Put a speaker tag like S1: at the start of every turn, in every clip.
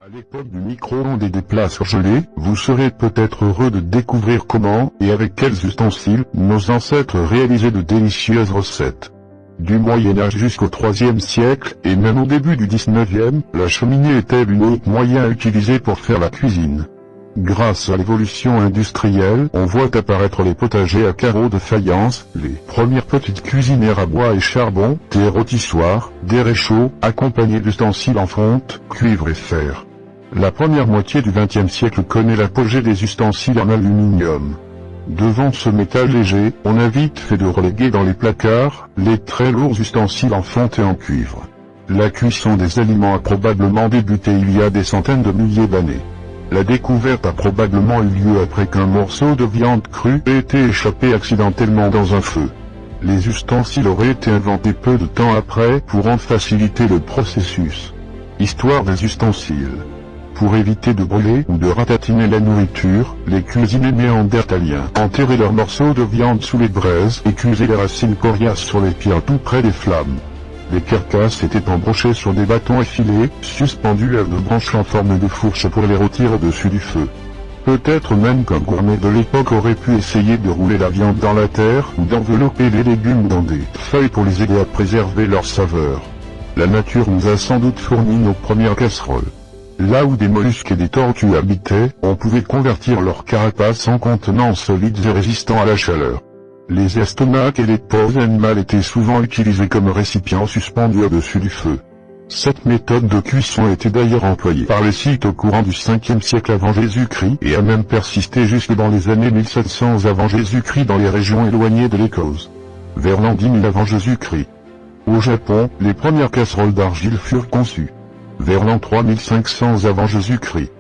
S1: À l'époque du micro-ondes et des plats surgelés, vous serez peut-être heureux de découvrir comment, et avec quels ustensiles, nos ancêtres réalisaient de délicieuses recettes. Du Moyen-Âge jusqu'au IIIe siècle, et même au début du XIXe, la cheminée était l'unique moyen utilisé pour faire la cuisine. Grâce à l'évolution industrielle, on voit apparaître les potagers à carreaux de faïence, les premières petites cuisinières à bois et charbon, des rôtissoirs, des réchauds, accompagnés d'ustensiles en fonte, cuivre et fer. La première moitié du XXe siècle connaît l'apogée des ustensiles en aluminium. Devant ce métal léger, on a vite fait de reléguer dans les placards, les très lourds ustensiles en fonte et en cuivre. La cuisson des aliments a probablement débuté il y a des centaines de milliers d'années. La découverte a probablement eu lieu après qu'un morceau de viande crue ait été échappé accidentellement dans un feu. Les ustensiles auraient été inventés peu de temps après pour en faciliter le processus. Histoire des ustensiles. Pour éviter de brûler ou de ratatiner la nourriture, les cuisiniers néandertaliens enterraient leurs morceaux de viande sous les braises et cuisaient les racines coriaces sur les pierres tout près des flammes. Les carcasses étaient embrochées sur des bâtons effilés, suspendus à de branches en forme de fourche pour les rôtir au-dessus du feu. Peut-être même qu'un gourmet de l'époque aurait pu essayer de rouler la viande dans la terre ou d'envelopper les légumes dans des feuilles pour les aider à préserver leur saveur. La nature nous a sans doute fourni nos premières casseroles. Là où des mollusques et des tortues habitaient, on pouvait convertir leurs carapaces en contenants solides et résistants à la chaleur. Les estomacs et les peaux animales étaient souvent utilisés comme récipients suspendus au-dessus du feu. Cette méthode de cuisson était d'ailleurs employée par les Scythes au courant du 5e siècle avant Jésus-Christ et a même persisté jusque dans les années 1700 avant Jésus-Christ dans les régions éloignées de l'Écosse. Vers l'an 10 000 avant Jésus-Christ. Au Japon, les premières casseroles d'argile furent conçues. Vers l'an 3500 avant Jésus-Christ.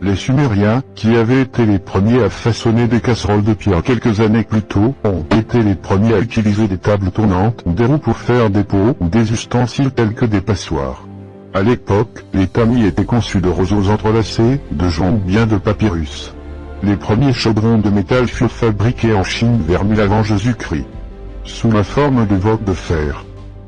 S1: Les Sumériens, qui avaient été les premiers à façonner des casseroles de pierre quelques années plus tôt, ont été les premiers à utiliser des tables tournantes ou des roues pour faire des pots ou des ustensiles tels que des passoires. À l'époque, les tamis étaient conçus de roseaux entrelacés, de joncs ou bien de papyrus. Les premiers chaudrons de métal furent fabriqués en Chine vers 1000 avant Jésus-Christ. Sous la forme de vogues de fer.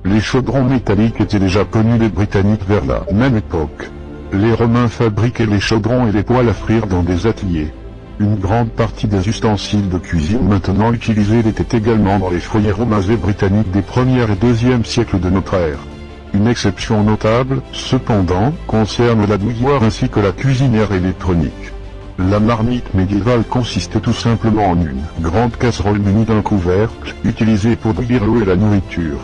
S1: Les chaudrons métalliques étaient déjà connus des Britanniques vers la même époque. Les Romains fabriquaient les chaudrons et les poêles à frire dans des ateliers. Une grande partie des ustensiles de cuisine maintenant utilisés étaient également dans les foyers romains et britanniques des 1er et 2e siècles de notre ère. Une exception notable, cependant, concerne la bouilloire ainsi que la cuisinière électronique. La marmite médiévale consistait tout simplement en une grande casserole munie d'un couvercle, utilisée pour bouillir l'eau et la nourriture.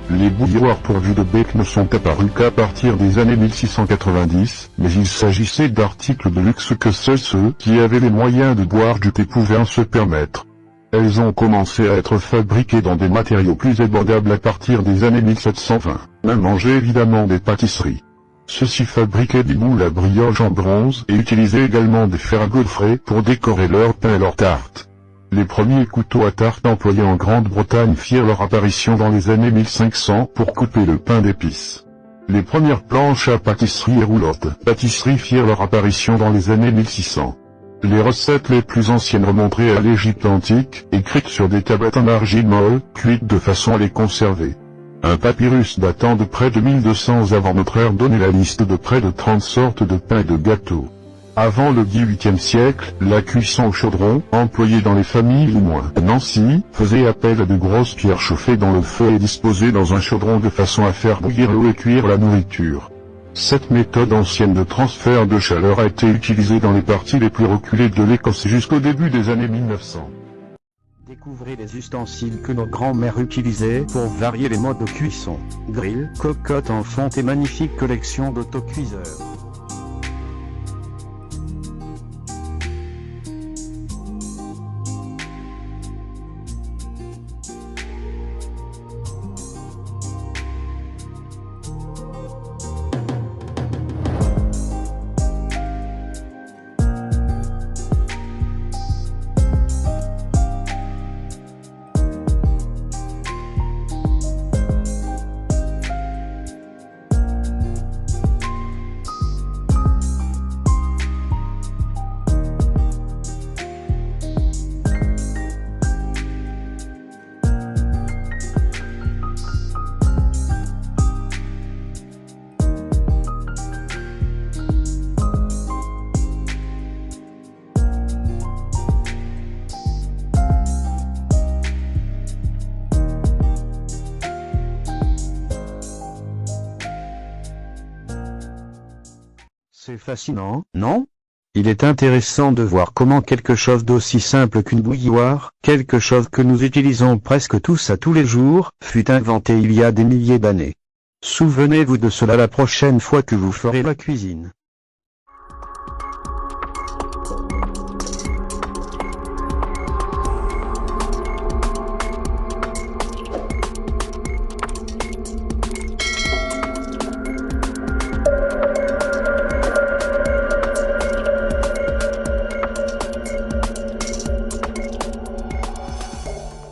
S1: Les bouilloires pourvues de bec ne sont apparus qu'à partir des années 1690, mais il s'agissait d'articles de luxe que seuls ceux qui avaient les moyens de boire du thé pouvaient en se permettre. Elles ont commencé à être fabriquées dans des matériaux plus abordables à partir des années 1720, même manger évidemment des pâtisseries. Ceux-ci fabriquaient des moules à brioche en bronze et utilisaient également des fers à gaufrer pour décorer leurs pains et leurs tartes. Les premiers couteaux à tarte employés en Grande-Bretagne firent leur apparition dans les années 1500 pour couper le pain d'épices. Les premières planches à pâtisserie et roulottes pâtisserie firent leur apparition dans les années 1600. Les recettes les plus anciennes remonteraient à l'Égypte antique, écrites sur des tablettes en argile molle, cuites de façon à les conserver. Un papyrus datant de près de 1200 avant notre ère donnait la liste de près de 30 sortes de pains et de gâteaux. Avant le XVIIIe siècle, la cuisson au chaudron, employée dans les familles ou moins Nancy, faisait appel à de grosses pierres chauffées dans le feu et disposées dans un chaudron de façon à faire bouillir l'eau et cuire la nourriture. Cette méthode ancienne de transfert de chaleur a été utilisée dans les parties les plus reculées de l'Écosse jusqu'au début des années 1900.
S2: Découvrez les ustensiles que nos grands-mères utilisaient pour varier les modes de cuisson. Grill, cocotte en fonte et magnifique collection d'autocuiseurs. C'est fascinant, non? Il est intéressant de voir comment quelque chose d'aussi simple qu'une bouilloire, quelque chose que nous utilisons presque tous à tous les jours, fut inventé il y a des milliers d'années. Souvenez-vous de cela la prochaine fois que vous ferez la cuisine.